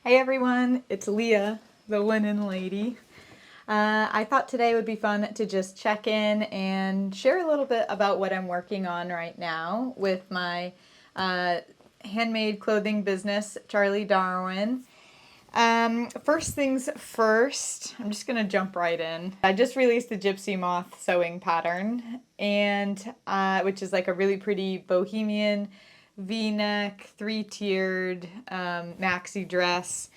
Hey everyone, it's Leah, the linen lady. I thought today would be fun to just check in and share a little bit about what I'm working on right now with my handmade clothing business, Charlie Darwin. First things first, I'm just gonna jump right in. I just released the Gypsy Moth sewing pattern, and which is like a really pretty bohemian V-neck, three-tiered maxi dress.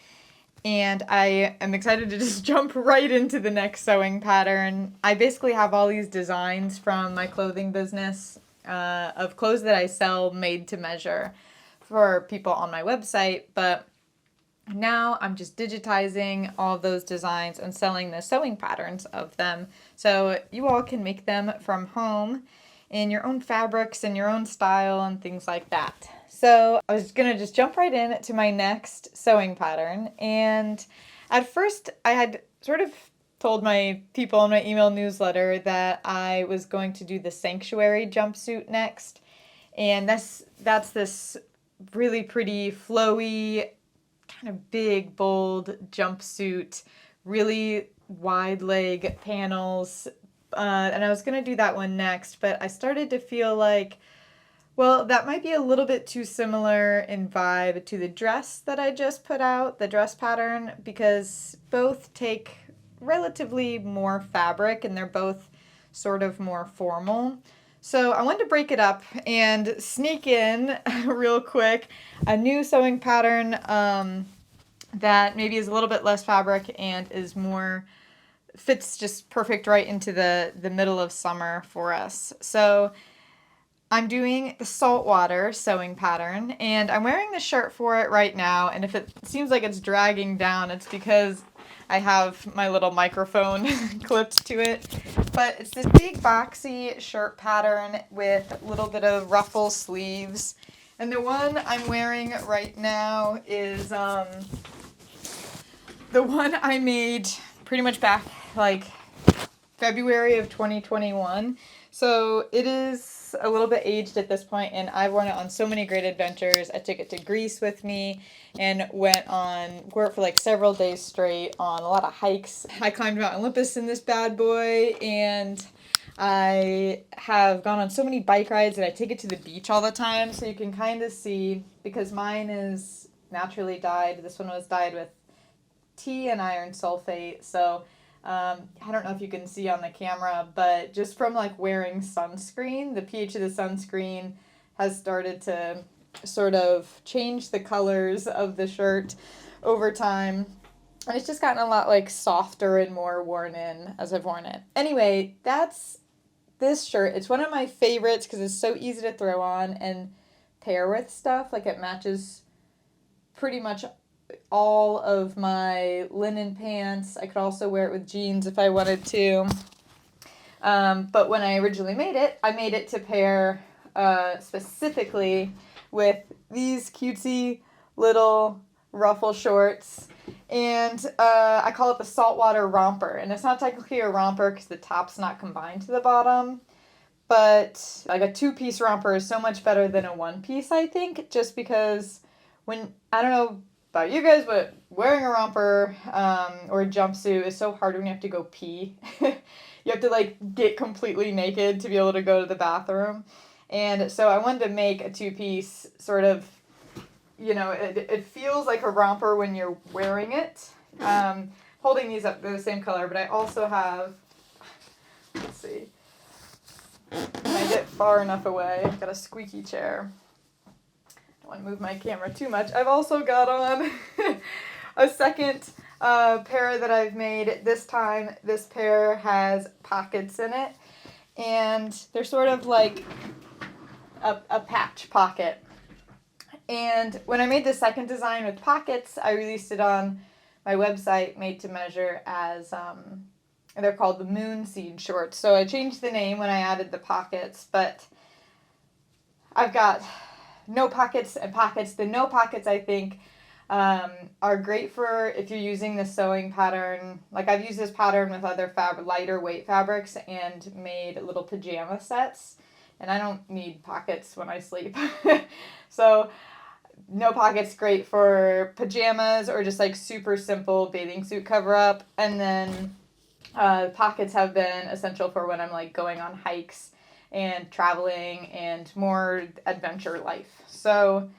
And I am excited to just jump right into the next sewing pattern. I basically have all these designs from my clothing business of clothes that I sell made to measure for people on my website, but now I'm just digitizing all of those designs and selling the sewing patterns of them so you all can make them from home in your own fabrics and your own style and things like that. So I was gonna just jump right in to my next sewing pattern, and at first I had sort of told my people in my email newsletter that I was going to do the Sanctuary jumpsuit next, and that's this really pretty flowy kind of big, bold jumpsuit, really wide leg panels. And I was going to do that one next, but I started to feel like, well, that might be a little bit too similar in vibe to the dress that I just put out, the dress pattern, because both take relatively more fabric and they're both sort of more formal. So I wanted to break it up and sneak in real quick a new sewing pattern that maybe is a little bit less fabric and is more fits just perfect right into the middle of summer for us. So I'm doing the saltwater sewing pattern, and I'm wearing the shirt for it right now, and if it seems like it's dragging down, it's because I have my little microphone clipped to it. But it's this big boxy shirt pattern with a little bit of ruffle sleeves. And the one I'm wearing right now is the one I made pretty much back like February of 2021. So it is a little bit aged at this point, and I've worn it on so many great adventures. I took it to Greece with me and wore it for like several days straight on a lot of hikes. I climbed Mount Olympus in this bad boy, and I have gone on so many bike rides that I take it to the beach all the time, so you can kind of see, because mine is naturally dyed. This one was dyed with tea and iron sulfate, so I don't know if you can see on the camera, but just from like wearing sunscreen, the pH of the sunscreen has started to sort of change the colors of the shirt over time. And it's just gotten a lot like softer and more worn in as I've worn it. Anyway, that's this shirt. It's one of my favorites because it's so easy to throw on and pair with stuff. Like it matches pretty much all of my linen pants. I could also wear it with jeans if I wanted to. But when I originally made it, I made it to pair specifically with these cutesy little ruffle shorts. And I call it the Saltwater Romper. And it's not technically a romper because the top's not combined to the bottom. But like a two-piece romper is so much better than a one-piece, I think, just because I don't know about you guys, but wearing a romper or a jumpsuit is so hard when you have to go pee. You have to like get completely naked to be able to go to the bathroom. And so I wanted to make a two-piece sort of, it feels like a romper when you're wearing it. Holding these up, they're the same color, but I also have, let's see, when I get far enough away, I've got a squeaky chair. I don't want to move my camera too much. I've also got on a second pair that I've made. This time, this pair has pockets in it, and they're sort of like a patch pocket. And when I made the second design with pockets, I released it on my website, made to measure, as they're called the Moon Seed shorts. So I changed the name when I added the pockets, but I've got no pockets and pockets. The no pockets, I think, are great for if you're using the sewing pattern. Like I've used this pattern with other lighter weight fabrics and made little pajama sets, and I don't need pockets when I sleep. So no pockets, great for pajamas or just like super simple bathing suit cover up. And then pockets have been essential for when I'm like going on hikes and traveling and more adventure life. So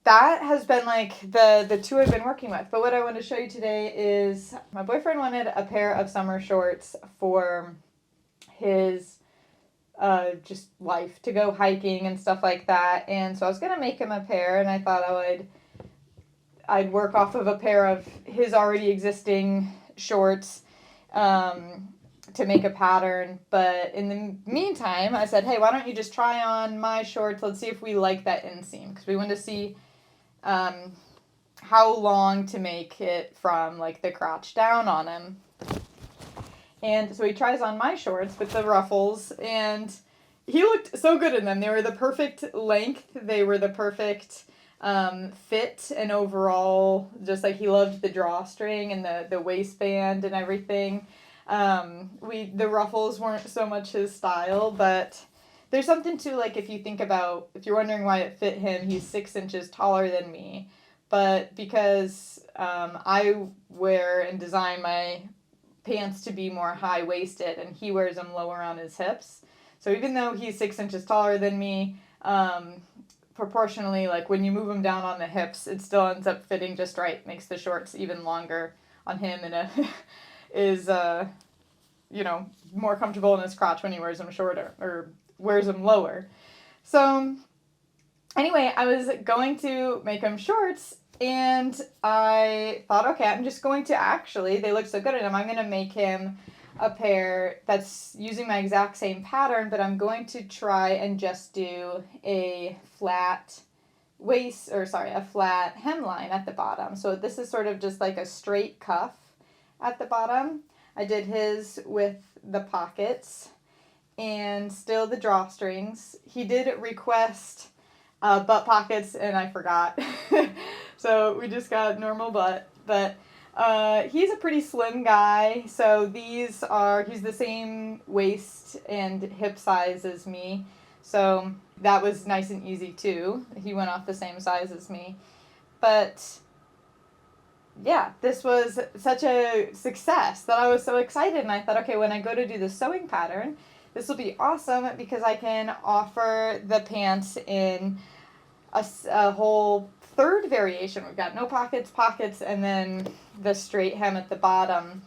that has been like the two I've been working with. But what I want to show you today is my boyfriend wanted a pair of summer shorts for his just life, to go hiking and stuff like that. And so I was going to make him a pair, and I thought I'd work off of a pair of his already existing shorts to make a pattern. But in the meantime, I said, hey, why don't you just try on my shorts? Let's see if we like that inseam, because we wanted to see how long to make it from like the crotch down on him. And so he tries on my shorts with the ruffles, and he looked so good in them. They were the perfect length. They were the perfect fit, and overall, just like he loved the drawstring and the waistband and everything. The ruffles weren't so much his style, but there's something to, like, if you're wondering why it fit him, he's 6 inches taller than me. But because I wear and design my pants to be more high-waisted, and he wears them lower on his hips. So even though he's 6 inches taller than me, proportionally, like when you move him down on the hips, it still ends up fitting just right. Makes the shorts even longer on him, and is more comfortable in his crotch when he wears them shorter or wears them lower. So anyway, I was going to make him shorts, and I thought, okay, I'm just going to they look so good in him, I'm going to make him a pair that's using my exact same pattern, but I'm going to try and just do a flat hemline at the bottom. So this is sort of just like a straight cuff at the bottom. I did his with the pockets and still the drawstrings. He did request butt pockets, and I forgot. So we just got normal butt. But he's a pretty slim guy, so he's the same waist and hip size as me. So that was nice and easy too. He went off the same size as me. But yeah, this was such a success that I was so excited, and I thought, okay, when I go to do the sewing pattern, this will be awesome because I can offer the pants in a whole third variation. We've got no pockets, and then the straight hem at the bottom.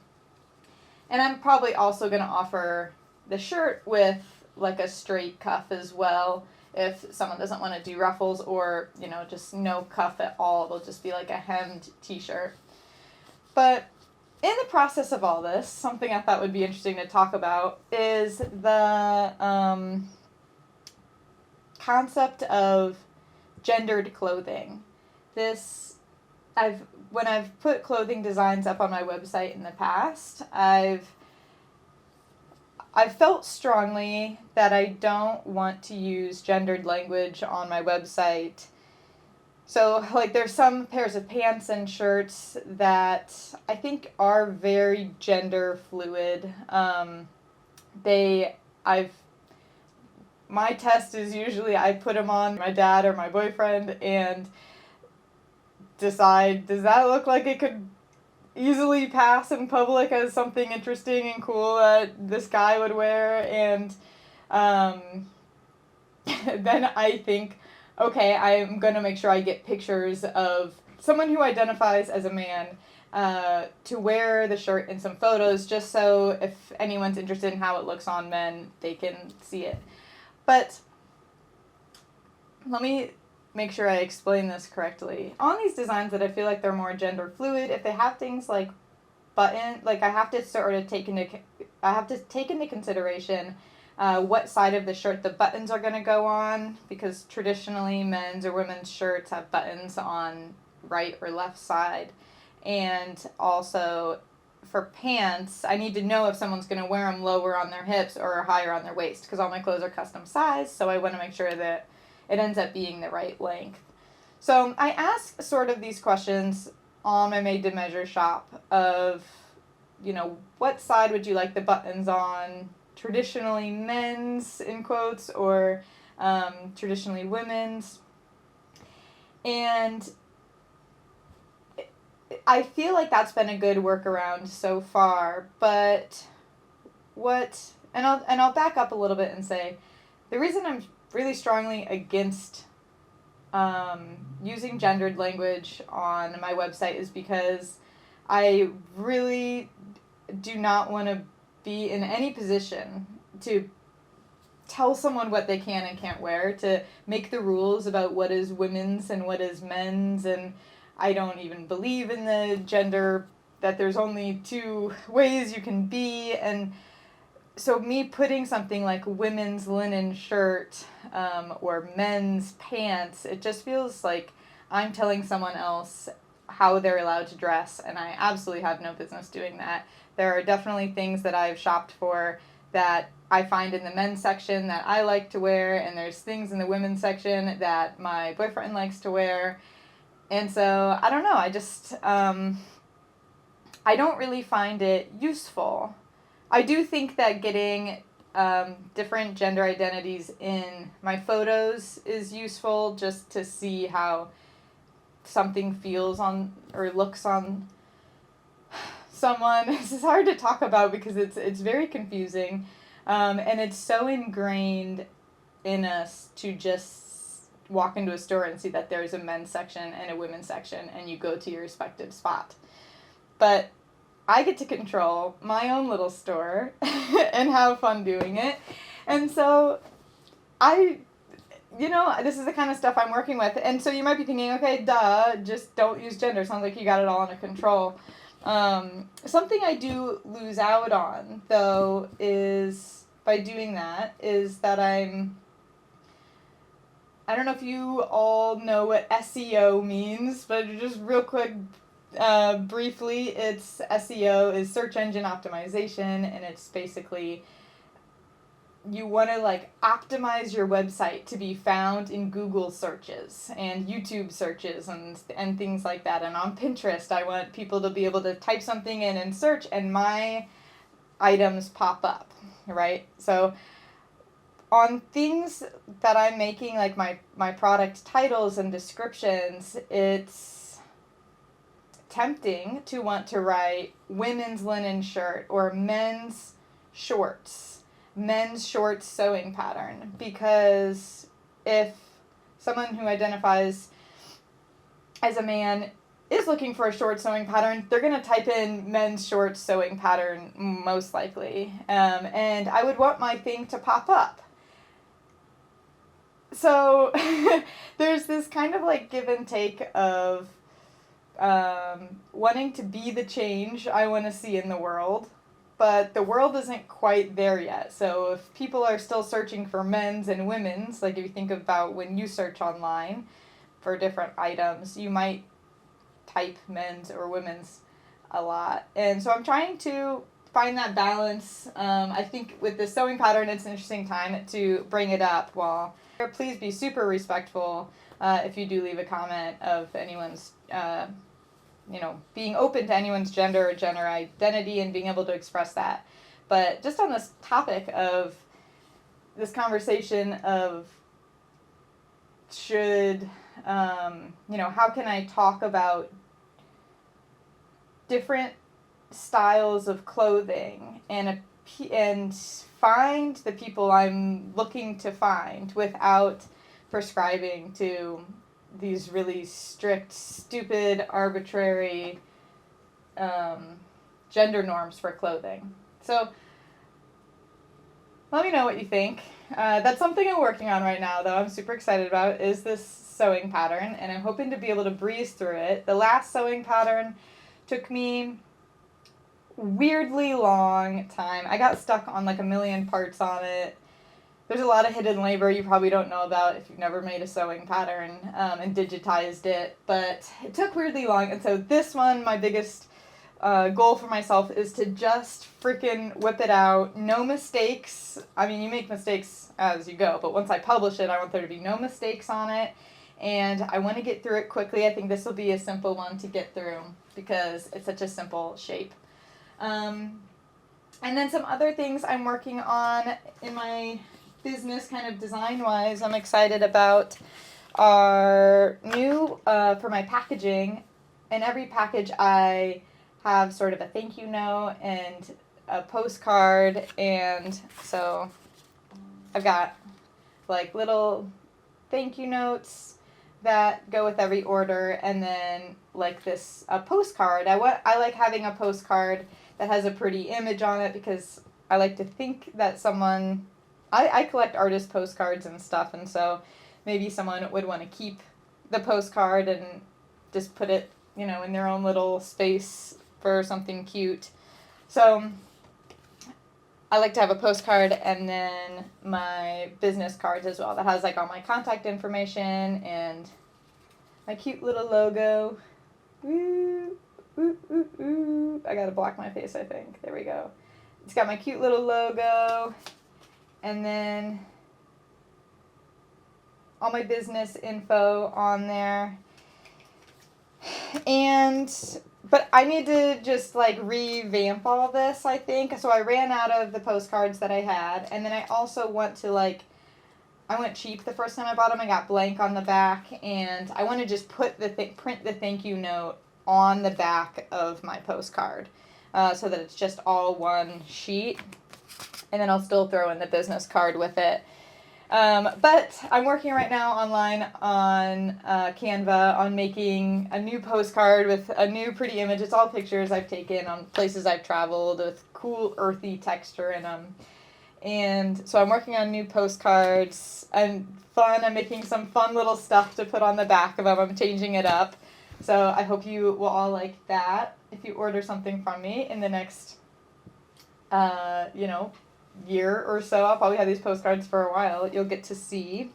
And I'm probably also going to offer the shirt with like a straight cuff as well, if someone doesn't want to do ruffles, or just no cuff at all. It'll just be like a hemmed t-shirt. But in the process of all this, something I thought would be interesting to talk about is the concept of gendered clothing. When I've put clothing designs up on my website in the past, I've felt strongly that I don't want to use gendered language on my website. So, like, there's some pairs of pants and shirts that I think are very gender fluid. My test is usually I put them on my dad or my boyfriend and decide, does that look like it could easily pass in public as something interesting and cool that this guy would wear? And then I think, okay, I'm going to make sure I get pictures of someone who identifies as a man to wear the shirt in some photos, just so if anyone's interested in how it looks on men, they can see it. But let me make sure I explain this correctly. On these designs that I feel like they're more gender fluid, if they have things like I have to take into consideration what side of the shirt the buttons are going to go on, because traditionally men's or women's shirts have buttons on right or left side. And also for pants, I need to know if someone's going to wear them lower on their hips or higher on their waist, because all my clothes are custom size, so I want to make sure that it ends up being the right length. So I ask sort of these questions on my made-to-measure shop of, what side would you like the buttons on? Traditionally men's, in quotes, or traditionally women's. And I feel like that's been a good workaround so far, but I'll back up a little bit and say the reason I'm really strongly against using gendered language on my website is because I really do not want to be in any position to tell someone what they can and can't wear, to make the rules about what is women's and what is men's, and I don't even believe in the gender, that there's only two ways you can be, and so me putting something like women's linen shirt or men's pants, it just feels like I'm telling someone else how they're allowed to dress, and I absolutely have no business doing that. There are definitely things that I've shopped for that I find in the men's section that I like to wear, and there's things in the women's section that my boyfriend likes to wear. And so, I don't know, I just, I don't really find it useful. I do think that getting different gender identities in my photos is useful, just to see how something feels on or looks on someone. This is hard to talk about because it's very confusing, and it's so ingrained in us to just walk into a store and see that there's a men's section and a women's section, and you go to your respective spot. But I get to control my own little store and have fun doing it. And so this is the kind of stuff I'm working with. And so you might be thinking, okay, duh, just don't use gender. Sounds like you got it all under control. Something I do lose out on, though, is by doing that, is that I don't know if you all know what SEO means, but just real quick, briefly, it's SEO is search engine optimization, and it's basically you want to optimize your website to be found in Google searches and YouTube searches and things like that. And on Pinterest, I want people to be able to type something in and search, and my items pop up, right? So on things that I'm making, like my product titles and descriptions, it's tempting to want to write women's linen shirt or men's shorts sewing pattern, because if someone who identifies as a man is looking for a short sewing pattern, they're going to type in men's short sewing pattern most likely, and I would want my thing to pop up. So there's this kind of give and take of wanting to be the change I want to see in the world, but the world isn't quite there yet. So if people are still searching for men's and women's, if you think about when you search online for different items, you might type men's or women's a lot. And so I'm trying to find that balance. I think with the sewing pattern, it's an interesting time to bring it up. Please be super respectful if you do leave a comment of anyone's, being open to anyone's gender or gender identity and being able to express that. But just on this topic of this conversation of should, how can I talk about different styles of clothing and find the people I'm looking to find without prescribing to these really strict, stupid, arbitrary gender norms for clothing. So let me know what you think. That's something I'm working on right now, though. I'm super excited about is this sewing pattern, and I'm hoping to be able to breeze through it. The last sewing pattern took me weirdly long time. I got stuck on a million parts on it. There's a lot of hidden labor you probably don't know about if you've never made a sewing pattern and digitized it, but it took weirdly long. And so this one, my biggest goal for myself is to just freaking whip it out. No mistakes. I mean, you make mistakes as you go, but once I publish it, I want there to be no mistakes on it, and I want to get through it quickly. I think this will be a simple one to get through because it's such a simple shape. And then some other things I'm working on in my business, kind of design-wise, I'm excited about. are new for my packaging. In every package I have sort of a thank you note and a postcard, and so I've got like little thank you notes that go with every order, and then like this a postcard. I like having a postcard that has a pretty image on it because I like to think that someone I collect artist postcards and stuff, and so maybe someone would want to keep the postcard and just put it, you know, in their own little space for something cute. So I like to have a postcard and then my business cards as well that has like all my contact information and my cute little logo. Woo, woo, woo, woo. I gotta block my face, I think. There we go. It's got my cute little logo and then all my business info on there. But I need to just like revamp all this, I think. So I ran out of the postcards that I had, and then I also want to I went cheap the first time I bought them. I got blank on the back, and I want to just print the thank you note on the back of my postcard, so that it's just all one sheet, and then I'll still throw in the business card with it. But I'm working right now online on Canva on making a new postcard with a new pretty image. It's all pictures I've taken on places I've traveled with cool earthy texture in them. And so I'm working on new postcards and fun. I'm making some fun little stuff to put on the back of them. I'm changing it up. So I hope you will all like that if you order something from me in the next, year or so. I'll probably have these postcards for a while. You'll get to see.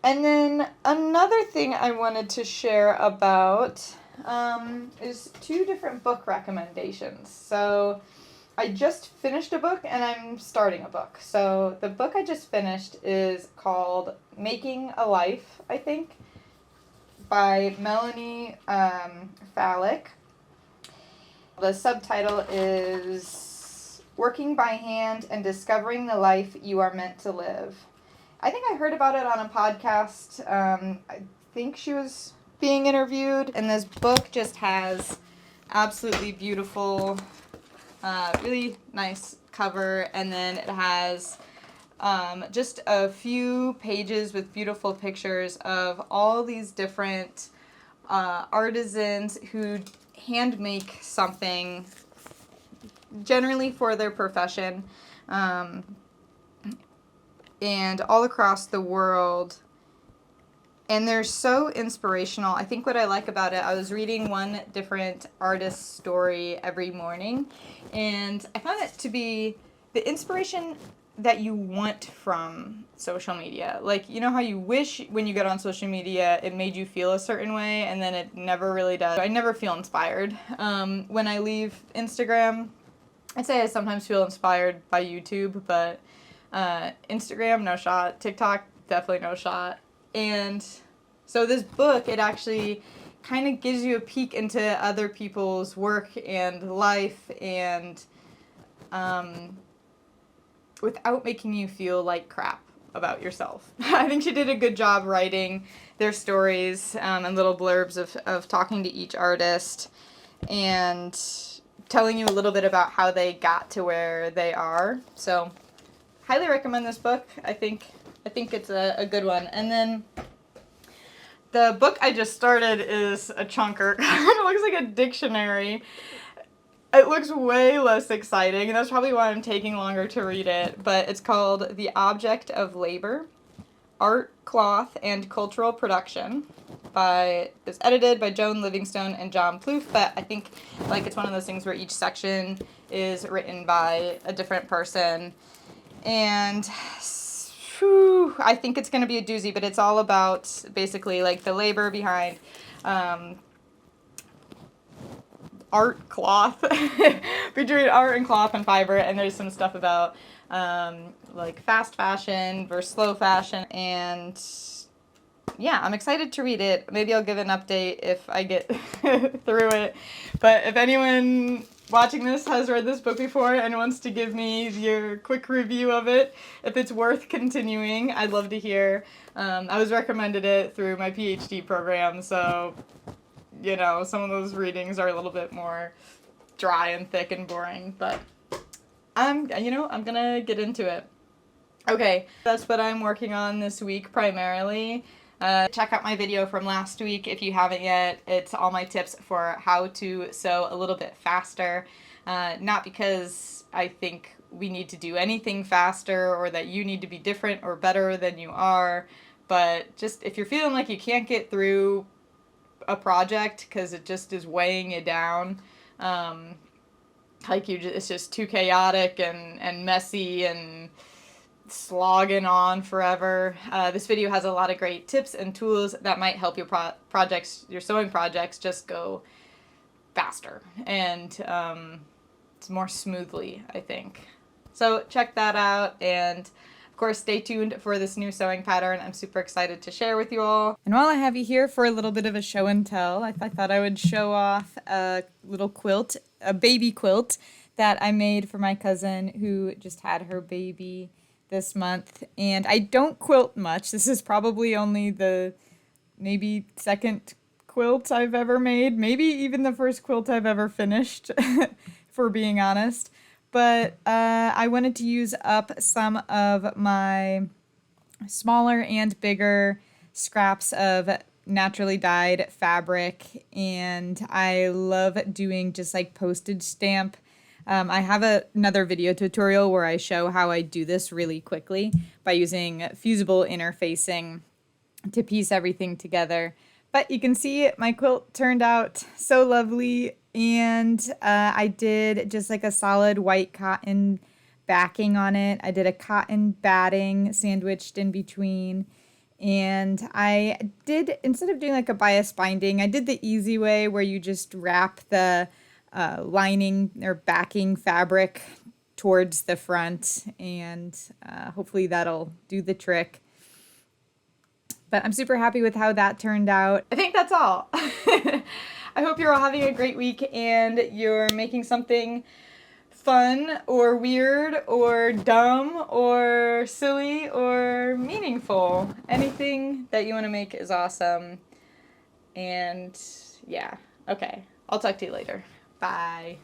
And then another thing I wanted to share about is 2 different book recommendations. So I just finished a book and I'm starting a book. So the book I just finished is called Making a Life, I think, by Melanie Fallick. The subtitle is Working by Hand and Discovering the Life You Are Meant to Live. I think I heard about it on a podcast. I think she was being interviewed, and this book just has absolutely beautiful, really nice cover, and then it has just a few pages with beautiful pictures of all these different artisans who hand make something generally for their profession, and all across the world. And they're so inspirational. I think what I like about it, I was reading one different artist's story every morning, and I found it to be the inspiration that you want from social media. Like, you know how you wish when you get on social media it made you feel a certain way, and then it never really does. I never feel inspired. When I leave Instagram, I'd say I sometimes feel inspired by YouTube, but Instagram, no shot. TikTok, definitely no shot. And so this book, it actually kind of gives you a peek into other people's work and life, and without making you feel like crap about yourself. I think she did a good job writing their stories and little blurbs of talking to each artist and telling you a little bit about how they got to where they are. So highly recommend this book. I think it's a good one. And then the book I just started is a chunker. It looks like a dictionary. It looks way less exciting, and that's probably why I'm taking longer to read it, but it's called The Object of Labor, Art, Cloth, and Cultural Production. It's edited by Joan Livingstone and John Plouffe, but I think it's one of those things where each section is written by a different person. And I think it's going to be a doozy, but it's all about basically the labor behind art, cloth, between art and cloth and fiber, and there's some stuff about fast fashion versus slow fashion, and yeah, I'm excited to read it. Maybe I'll give an update if I get through it. But if anyone watching this has read this book before and wants to give me your quick review of it, if it's worth continuing, I'd love to hear. I was recommended it through my PhD program, so, you know, some of those readings are a little bit more dry and thick and boring, but I'm gonna get into it. Okay, that's what I'm working on this week primarily. Check out my video from last week if you haven't yet. It's all my tips for how to sew a little bit faster. Not because I think we need to do anything faster or that you need to be different or better than you are, but just if you're feeling like you can't get through a project because it just is weighing you down, it's just too chaotic and messy and slogging on forever. This video has a lot of great tips and tools that might help your your sewing projects just go faster and more smoothly, I think. So check that out, and of course stay tuned for this new sewing pattern I'm super excited to share with you all. And while I have you here for a little bit of a show and tell, I thought I would show off a little quilt, a baby quilt that I made for my cousin who just had her baby this month. And I don't quilt much. This is probably only the maybe second quilt I've ever made, maybe even the first quilt I've ever finished, for being honest. But I wanted to use up some of my smaller and bigger scraps of naturally dyed fabric, and I love doing just like postage stamp. I have another video tutorial where I show how I do this really quickly by using fusible interfacing to piece everything together. But you can see my quilt turned out so lovely, and I did just like a solid white cotton backing on it. I did a cotton batting sandwiched in between, and I did, instead of doing like a bias binding, I did the easy way where you just wrap the lining or backing fabric towards the front, and hopefully that'll do the trick. But I'm super happy with how that turned out. I think that's all. I hope you're all having a great week and you're making something fun or weird or dumb or silly or meaningful. Anything that you want to make is awesome. And yeah, okay. I'll talk to you later. Bye.